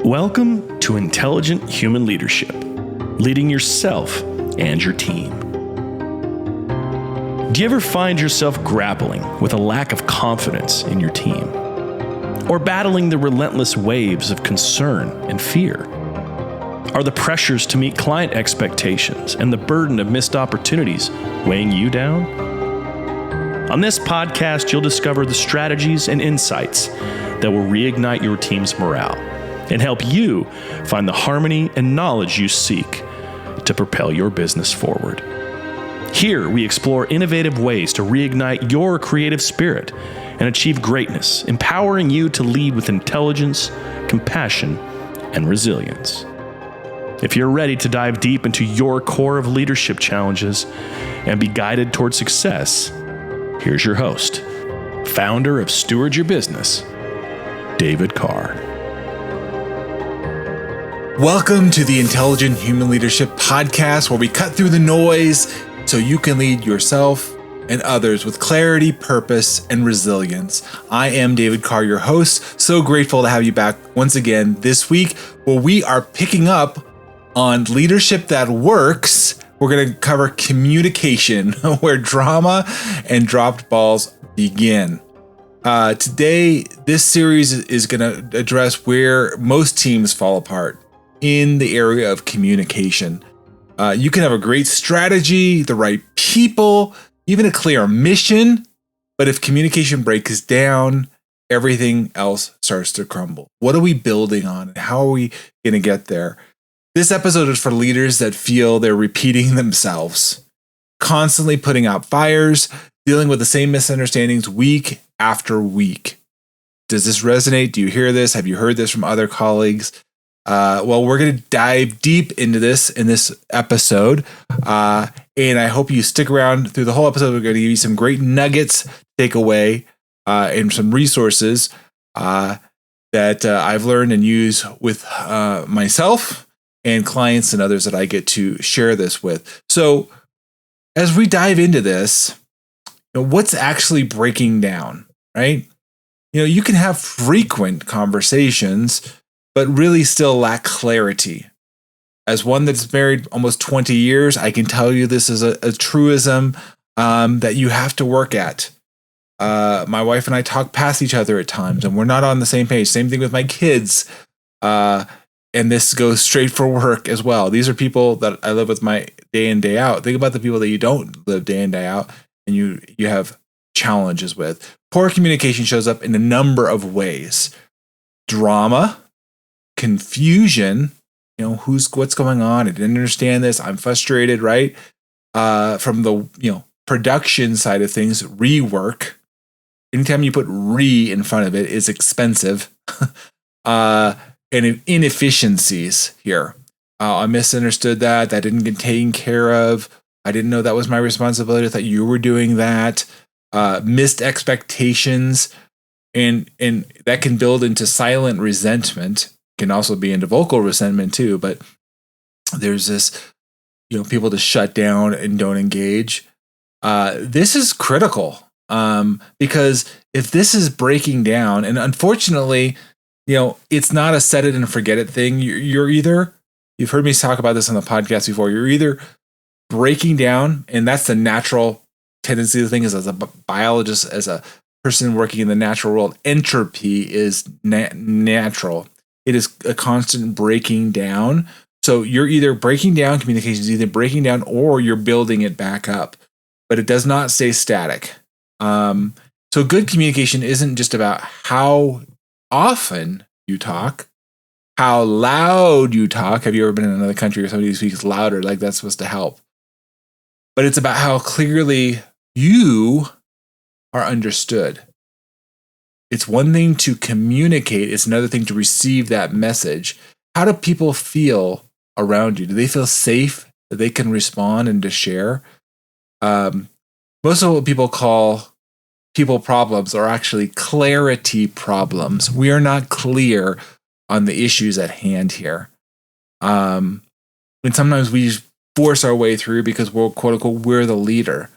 Welcome to Intelligent Human Leadership, leading yourself and your team. Do you ever find yourself grappling with a lack of confidence in your team? Or battling the relentless waves of concern and fear? Are the pressures to meet client expectations and the burden of missed opportunities weighing you down? On this podcast, you'll discover the strategies and insights that will reignite your team's morale and help you find the harmony and knowledge you seek to propel your business forward. Here, we explore innovative ways to reignite your creative spirit and achieve greatness, empowering you to lead with intelligence, compassion, and resilience. If you're ready to dive deep into your core of leadership challenges and be guided toward success, here's your host, founder of Steward Your Business, David Carr. Welcome to the Intelligent Human Leadership Podcast, where we cut through the noise so you can lead yourself and others with clarity, purpose, and resilience. I am David Carr, your host. So grateful to have you back once again this week, where we are picking up on leadership that works. We're going to cover communication, where drama and dropped balls begin. Today, this series is going to address where most teams fall apart in the area of communication. You can have a great strategy, the right people, even a clear mission, but if communication breaks down, everything else starts to crumble. What are we building on, and how are we going to get there? This episode is for leaders that feel they're repeating themselves, constantly putting out fires, dealing with the same misunderstandings week after week. Does this resonate? Do you hear this? Have you heard this from other colleagues? Well, we're going to dive deep into this in this episode, and I hope you stick around through the whole episode. We're going to give you some great nuggets to take away and some resources that I've learned and use with myself and clients and others that I get to share this with. So as we dive into this, what's actually breaking down, right? You can have frequent conversations, but really still lack clarity. As one that's married almost 20 years, I can tell you this is a truism that you have to work at. My wife and I talk past each other at times, and we're not on the same page. Same thing with my kids. And this goes straight for work as well. These are people that I live with my day in, day out. Think about the people that you don't live day in, day out, and you have challenges with. Poor communication shows up in a number of ways. Drama, confusion, what's going on? I didn't understand this. I'm frustrated, right? From the production side of things, rework. Anytime you put re in front of it is expensive. And inefficiencies here. I misunderstood that. That didn't get taken care of. I didn't know that was my responsibility. I thought you were doing that. Missed expectations. And that can build into silent resentment. Can also be into vocal resentment too, but there's this, people to shut down and don't engage. This is critical because if this is breaking down, and unfortunately, it's not a set it and forget it thing. You're either, you've heard me talk about this on the podcast before, you're either breaking down, and that's the natural tendency of the thing is, as a biologist, as a person working in the natural world, entropy is natural. It is a constant breaking down. So you're either breaking down, communication is either breaking down or you're building it back up, but it does not stay static. So good communication isn't just about how often you talk, how loud you talk. Have you ever been in another country where somebody speaks louder? Like that's supposed to help. But it's about how clearly you are understood. It's one thing to communicate. It's another thing to receive that message. How do people feel around you? Do they feel safe that they can respond and to share? Most of what people call people problems are actually clarity problems. We are not clear on the issues at hand here. And sometimes we force our way through because we're, quote unquote, we're the leader.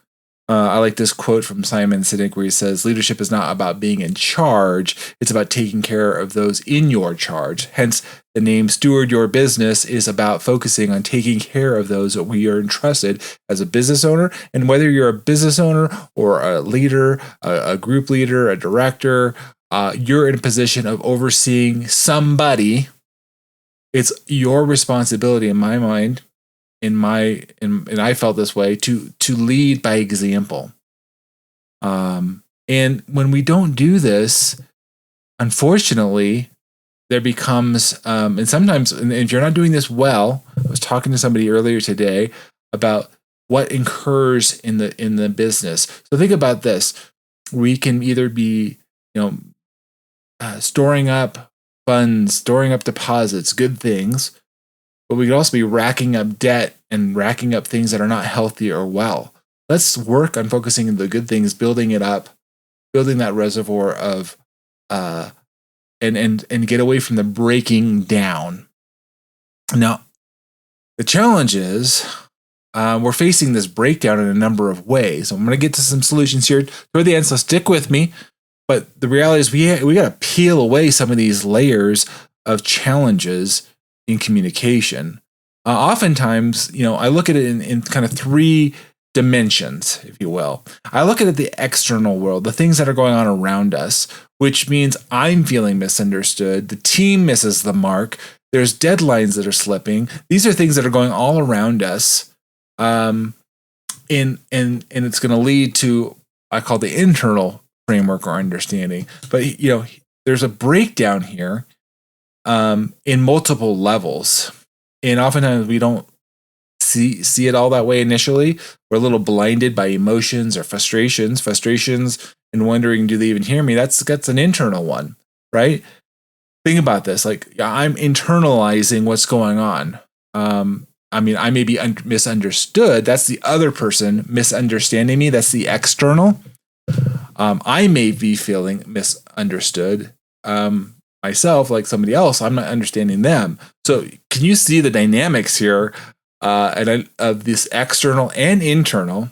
I like this quote from Simon Sinek where he says, leadership is not about being in charge. It's about taking care of those in your charge. Hence, the name Steward Your Business is about focusing on taking care of those that we are entrusted as a business owner. And whether you're a business owner or a leader, a group leader, a director, you're in a position of overseeing somebody. It's your responsibility, in my mind, and I felt this way, to lead by example. And when we don't do this, unfortunately, there becomes and sometimes, and if you're not doing this well, I was talking to somebody earlier today about what incurs in the business. So think about this: we can either be storing up funds, storing up deposits, good things, but we could also be racking up debt and racking up things that are not healthy or well. Let's work on focusing on the good things, building it up, building that reservoir of, and get away from the breaking down. Now, the challenge is we're facing this breakdown in a number of ways. I'm going to get to some solutions here toward the end, so stick with me. But the reality is we got to peel away some of these layers of challenges in communication. Oftentimes, I look at it in kind of three dimensions, if you will. I look at it the external world, the things that are going on around us, which means I'm feeling misunderstood. The team misses the mark. There's deadlines that are slipping. These are things that are going all around us. And it's going to lead to, I call the internal framework or understanding. But, there's a breakdown here in multiple levels. And oftentimes we don't see it all that way initially. We're a little blinded by emotions or frustrations and wondering, do they even hear me? That's an internal one, right? Think about this. Like, I'm internalizing what's going on. I may be misunderstood. That's the other person misunderstanding me. That's the external. I may be feeling misunderstood myself, like somebody else. I'm not understanding them. So can you see the dynamics here of this external and internal?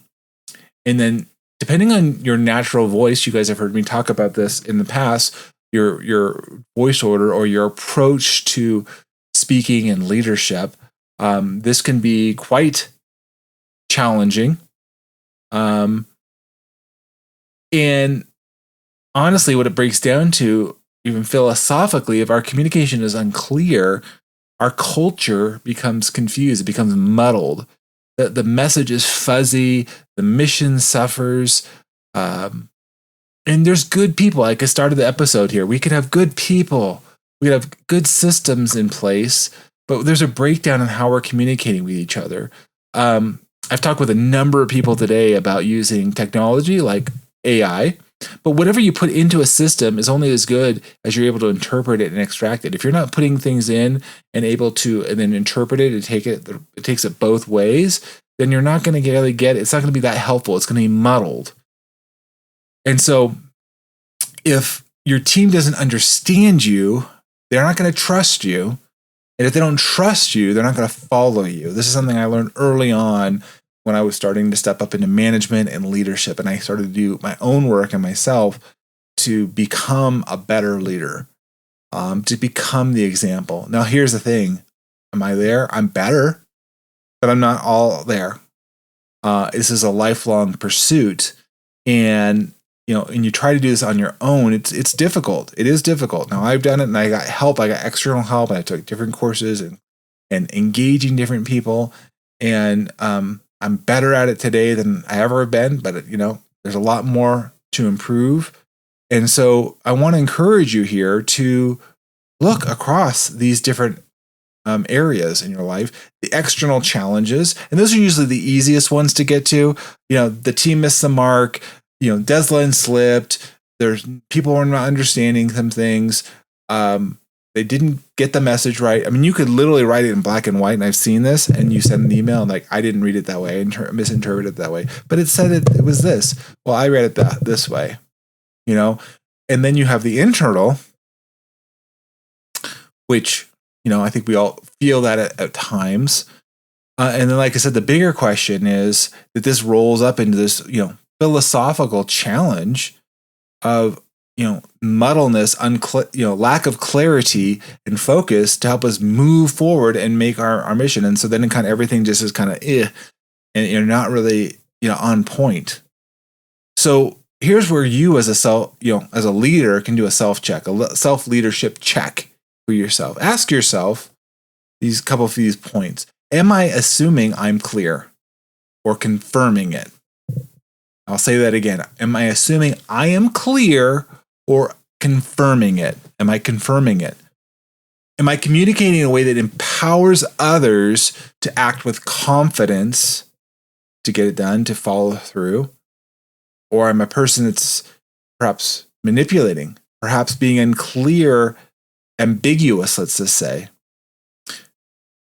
And then depending on your natural voice, you guys have heard me talk about this in the past, your voice order or your approach to speaking and leadership, this can be quite challenging. And honestly, what it breaks down to, even philosophically, if our communication is unclear, our culture becomes confused. It becomes muddled. The message is fuzzy. The mission suffers. And there's good people. Like I started the episode here. We could have good people. We could have good systems in place. But there's a breakdown in how we're communicating with each other. I've talked with a number of people today about using technology like AI, but whatever you put into a system is only as good as you're able to interpret it and extract it. If you're not putting things in and able to and then interpret it and it takes it both ways, then you're not going to really get it. It's not going to be that helpful. It's going to be muddled. And so if your team doesn't understand you, they're not going to trust you. And if they don't trust you, they're not going to follow you. This is something I learned early on when I was starting to step up into management and leadership. And I started to do my own work and myself to become a better leader, to become the example. Now, here's the thing. Am I there? I'm better, but I'm not all there. This is a lifelong pursuit. And, and you try to do this on your own, it's difficult. It is difficult. Now, I've done it and I got help. I got external help and I took different courses and engaging different people. And, I'm better at it today than I ever have been, but there's a lot more to improve. And so I want to encourage you here to look across these different areas in your life, the external challenges, and those are usually the easiest ones to get to. The team missed the mark, deadline slipped. There's people who are not understanding some things. They didn't get the message right. I mean, you could literally write it in black and white, and I've seen this, and you send an email, and I didn't read it that way, misinterpreted it that way. But it said it was this. Well, I read it this way, And then you have the internal, which, I think we all feel that at times. And then, like I said, the bigger question is that this rolls up into this, philosophical challenge of, muddleness, lack of clarity and focus to help us move forward and make our mission. And so then kind of everything just is kind of and you're not really, on point. So here's where you as a leader can do a self-check, a self-leadership check for yourself. Ask yourself these couple of these points. Am I assuming I'm clear or confirming it? I'll say that again. Am I assuming I am clear or confirming it? Am I confirming it? Am I communicating in a way that empowers others to act with confidence to get it done, to follow through? Or I'm a person that's perhaps manipulating, perhaps being unclear, ambiguous, let's just say.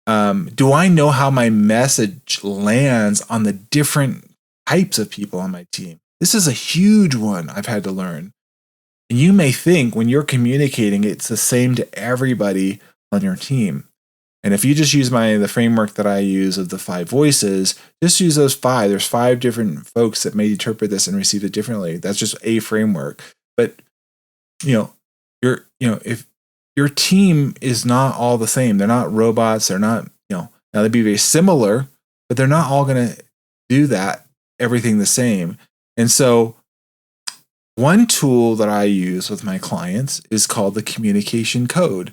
Do I know how my message lands on the different types of people on my team? This is a huge one I've had to learn. And you may think when you're communicating, it's the same to everybody on your team. And if you just use the framework that I use of the 5 voices, just use those 5. There's 5 different folks that may interpret this and receive it differently. That's just a framework. But if your team is not all the same, they're not robots. They're not, now they'd be very similar, but they're not all going to do that, everything the same. And so one tool that I use with my clients is called the communication code.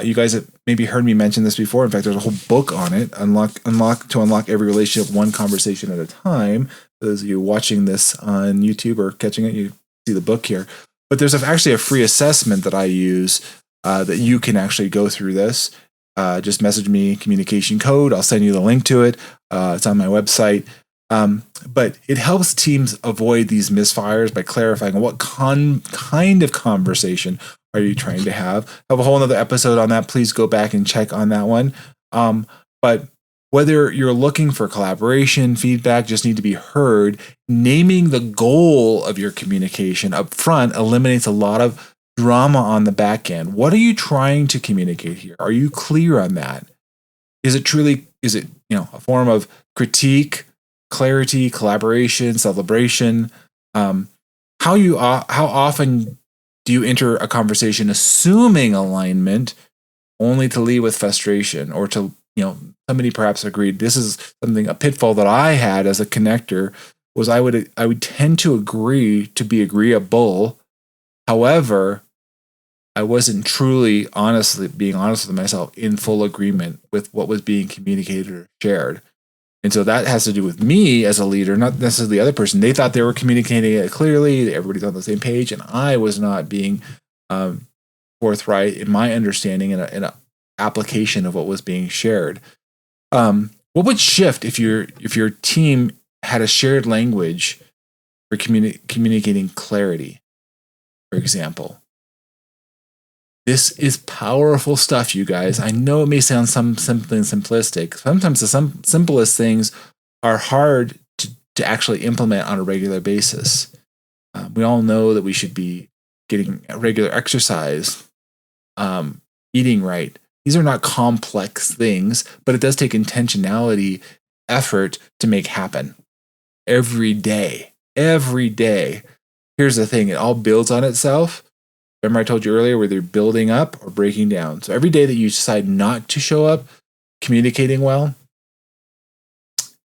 You guys have maybe heard me mention this before. In fact, there's a whole book on it, Unlock Every Relationship, One Conversation at a Time. For those of you watching this on YouTube or catching it, you see the book here. But there's actually a free assessment that I use that you can actually go through this. Just message me communication code. I'll send you the link to it. It's on my website. But it helps teams avoid these misfires by clarifying what kind of conversation are you trying to have. I have a whole other episode on that. Please go back and check on that one. But whether you're looking for collaboration, feedback, just need to be heard, naming the goal of your communication up front eliminates a lot of drama on the back end. What are you trying to communicate here? Are you clear on that? Is it a form of critique, clarity, collaboration, celebration? How often do you enter a conversation assuming alignment only to leave with frustration or to, somebody perhaps agreed? This is a pitfall that I had as a connector was I would tend to agree to be agreeable. However, I wasn't truly being honest with myself in full agreement with what was being communicated or shared. And so that has to do with me as a leader, not necessarily the other person. They thought they were communicating it clearly. Everybody's on the same page. And I was not being forthright in my understanding and an application of what was being shared. What would shift if your team had a shared language for communicating clarity, for example? This is powerful stuff, you guys. I know it may sound simple and simplistic. Sometimes the simplest things are hard to actually implement on a regular basis. We all know that we should be getting regular exercise, eating right. These are not complex things, but it does take intentionality, effort to make happen every day. Every day. Here's the thing. It all builds on itself. Remember I told you earlier, whether you're building up or breaking down. So every day that you decide not to show up communicating well,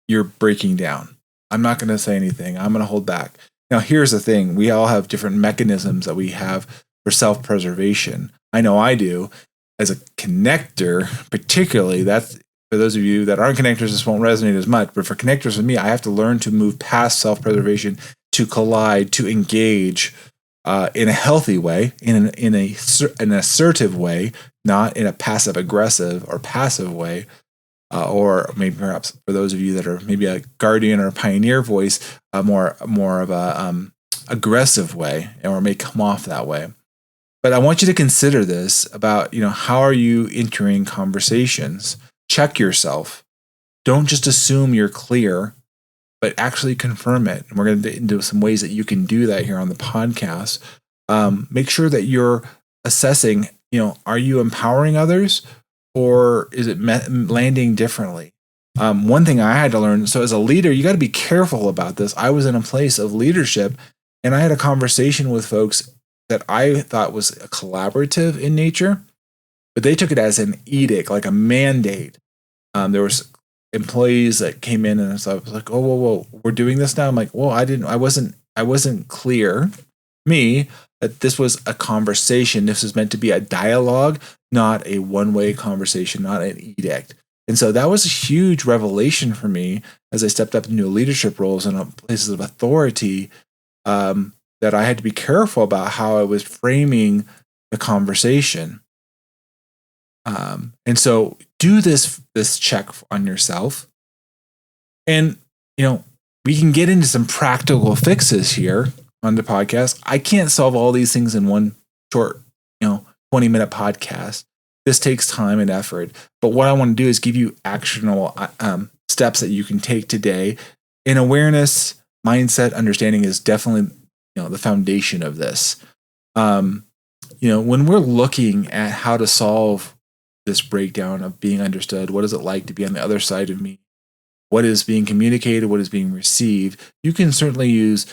you're breaking down. I'm not going to say anything. I'm going to hold back. Now, here's the thing. We all have different mechanisms that we have for self-preservation. I know I do. As a connector, particularly, that's for those of you that aren't connectors, this won't resonate as much. But for connectors with me, I have to learn to move past self-preservation, to collide, to engage, in a healthy way, in an assertive way, not in a passive aggressive or passive way, or maybe perhaps for those of you that are maybe a guardian or a pioneer voice, more of a aggressive way, or may come off that way. But I want you to consider this about how are you entering conversations? Check yourself. Don't just assume you're clear, but actually confirm it. And we're going to get into some ways that you can do that here on the podcast. Make sure that you're assessing, are you empowering others or is it landing differently? One thing I had to learn, so as a leader, you got to be careful about this. I was in a place of leadership and I had a conversation with folks that I thought was collaborative in nature, but they took it as an edict, like a mandate. There was employees that came in and so I was like, oh, whoa, we're doing this now. I'm like, well, I wasn't clear, that this was a conversation. This was meant to be a dialogue, not a one-way conversation, not an edict. And so that was a huge revelation for me as I stepped up into leadership roles and places of authority, that I had to be careful about how I was framing the conversation. And so do this check on yourself. And, we can get into some practical fixes here on the podcast. I can't solve all these things in one short, 20-minute podcast. This takes time and effort. But what I want to do is give you actionable steps that you can take today. And awareness, mindset, understanding is definitely, the foundation of this. When we're looking at how to solve this breakdown of being understood, what is it like to be on the other side of me? What is being communicated? What is being received? You can certainly use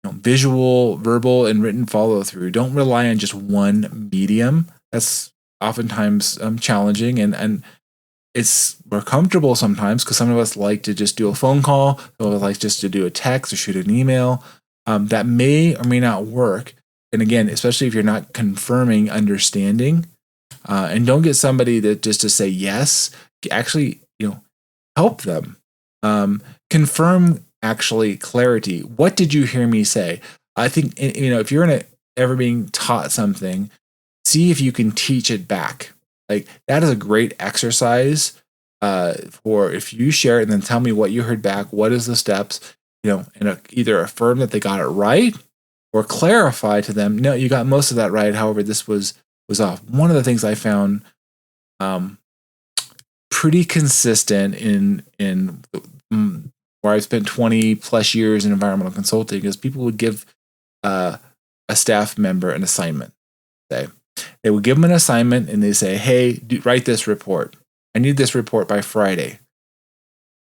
visual, verbal, and written follow through. Don't rely on just one medium. That's oftentimes challenging, and it's more comfortable sometimes because some of us like to just do a phone call, some of us like just to do a text or shoot an email. That may or may not work. And again, especially if you're not confirming understanding, and don't get somebody that just to say yes. Actually, help them. Confirm actually clarity. What did you hear me say? I think, if you're ever being taught something, see if you can teach it back. Like that is a great exercise for if you share it and then tell me what you heard back. What is the steps? And either affirm that they got it right or clarify to them, no, you got most of that right. However, this was off. One of the things I found pretty consistent in where I've spent 20 plus years in environmental consulting is people would give a staff member an assignment. They would give them an assignment and they say, hey, write this report. I need this report by Friday.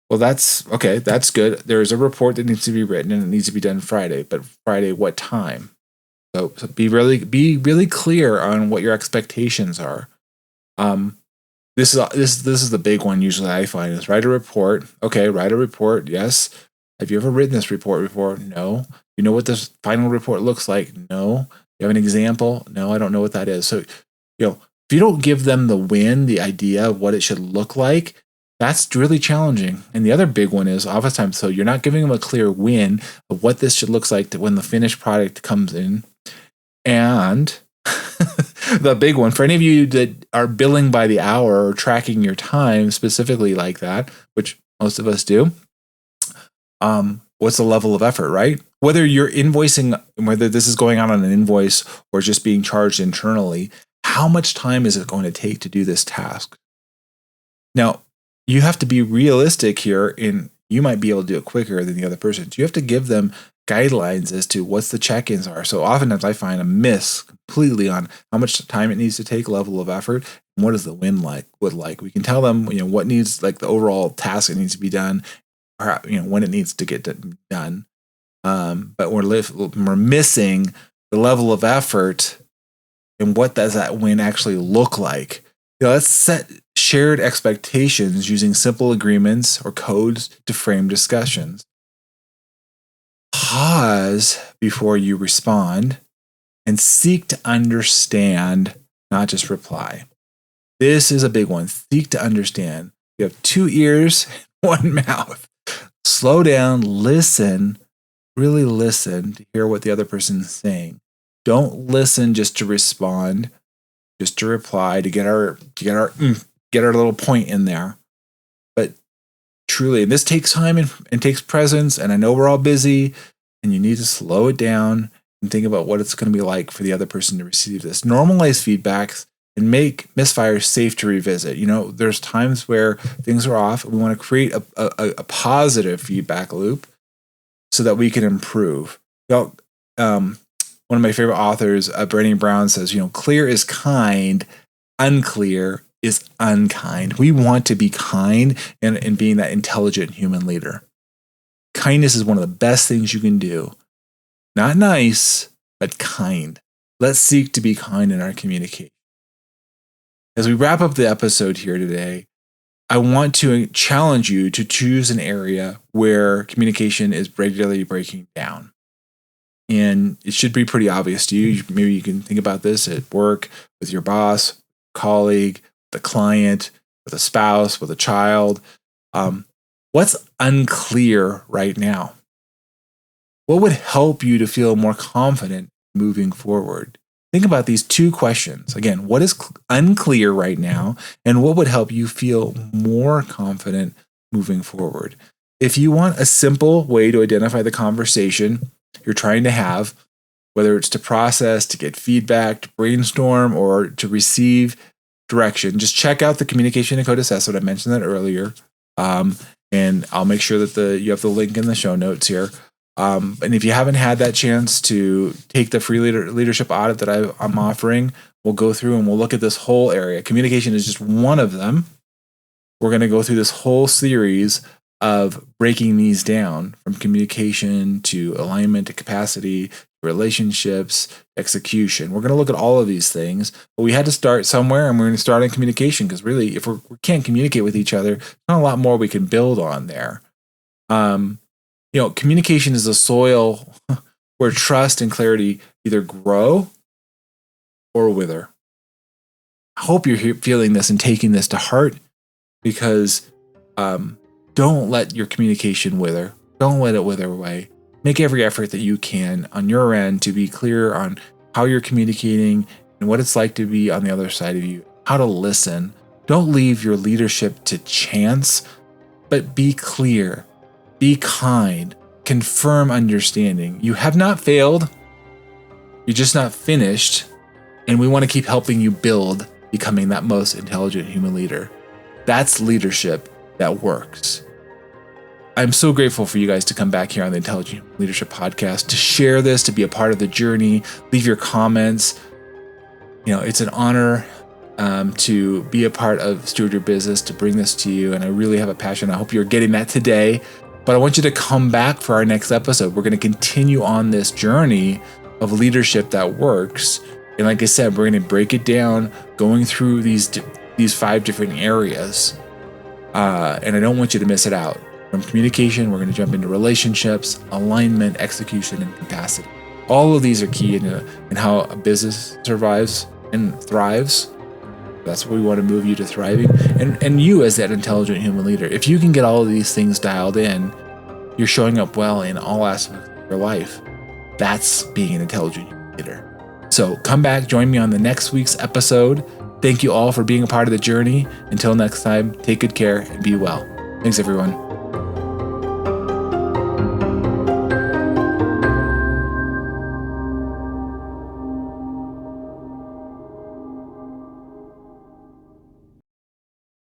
Well, that's okay. That's good. There's a report that needs to be written and it needs to be done Friday, but Friday, what time? So be really clear on what your expectations are. This is the big one usually I find is write a report. Okay, write a report. Yes. Have you ever written this report before? No. You know what this final report looks like? No. You have an example? No, I don't know what that is. So, if you don't give them the idea of what it should look like, that's really challenging. And the other big one is oftentimes, so you're not giving them a clear win of what this should look like when the finished product comes in. And the big one for any of you that are billing by the hour or tracking your time specifically like that, which most of us do, what's the level of effort, right? Whether you're invoicing, whether this is going on an invoice or just being charged internally, how much time is it going to take to do this task? Now, you have to be realistic here you might be able to do it quicker than the other person. So you have to give them guidelines as to what the check-ins are. So oftentimes I find a miss completely on how much time it needs to take, level of effort, and what is the win like. We can tell them, what needs, like the overall task that needs to be done, or, when it needs to get done. But we're missing the level of effort and what does that win actually look like. Let's set shared expectations using simple agreements or codes to frame discussions. Pause before you respond and seek to understand, not just reply. This is a big one. Seek to understand. You have 2 ears, 1 mouth. Slow down, listen, really listen to hear what the other person is saying. Don't listen just to respond, just to reply, to get our little point in there. But truly, and this takes time and takes presence, and I know we're all busy, and you need to slow it down and think about what it's going to be like for the other person to receive this. Normalize feedbacks and make misfires safe to revisit. There's times where things are off. We want to create a positive feedback loop so that we can improve. One of my favorite authors, Brené Brown, says, clear is kind, unclear is unkind. We want to be kind and being that intelligent human leader. Kindness is one of the best things you can do. Not nice, but kind. Let's seek to be kind in our communication. As we wrap up the episode here today, I want to challenge you to choose an area where communication is regularly breaking down. And it should be pretty obvious to you. Maybe you can think about this at work, with your boss, colleague, the client, with a spouse, with a child. What's unclear right now? What would help you to feel more confident moving forward? Think about these two questions. Again, what is unclear right now, and what would help you feel more confident moving forward? If you want a simple way to identify the conversation you're trying to have, whether it's to process, to get feedback, to brainstorm, or to receive direction, just check out the communication and code assessment. I mentioned that earlier. And I'll make sure that you have the link in the show notes here. And if you haven't had that chance to take the free leadership audit that I'm offering, we'll go through and we'll look at this whole area. Communication is just one of them. We're going to go through this whole series of breaking these down, from communication to alignment to capacity, relationships, execution. We're going to look at all of these things, but we had to start somewhere, and we're going to start in communication, because really, if we can't communicate with each other, there's not a lot more we can build on there. Communication is a soil where trust and clarity either grow or wither. I hope you're feeling this and taking this to heart, because don't let your communication wither. Don't let it wither away. Make every effort that you can on your end to be clear on how you're communicating and what it's like to be on the other side of you, how to listen. Don't leave your leadership to chance, but be clear, be kind, confirm understanding. You have not failed. You're just not finished. And we want to keep helping you build becoming that most intelligent human leader. That's leadership that works. I'm so grateful for you guys to come back here on the Intelligent Leadership Podcast, to share this, to be a part of the journey, leave your comments. It's an honor to be a part of Steward Your Business, to bring this to you. And I really have a passion. I hope you're getting that today. But I want you to come back for our next episode. We're going to continue on this journey of leadership that works. And like I said, we're going to break it down, going through these 5 different areas. And I don't want you to miss it out. From communication, we're going to jump into relationships, alignment, execution, and capacity. All of these are key in how a business survives and thrives. That's what we want to move you to thriving. And you as that intelligent human leader, if you can get all of these things dialed in, you're showing up well in all aspects of your life. That's being an intelligent human leader. So come back, join me on the next week's episode. Thank you all for being a part of the journey. Until next time, take good care and be well. Thanks, everyone.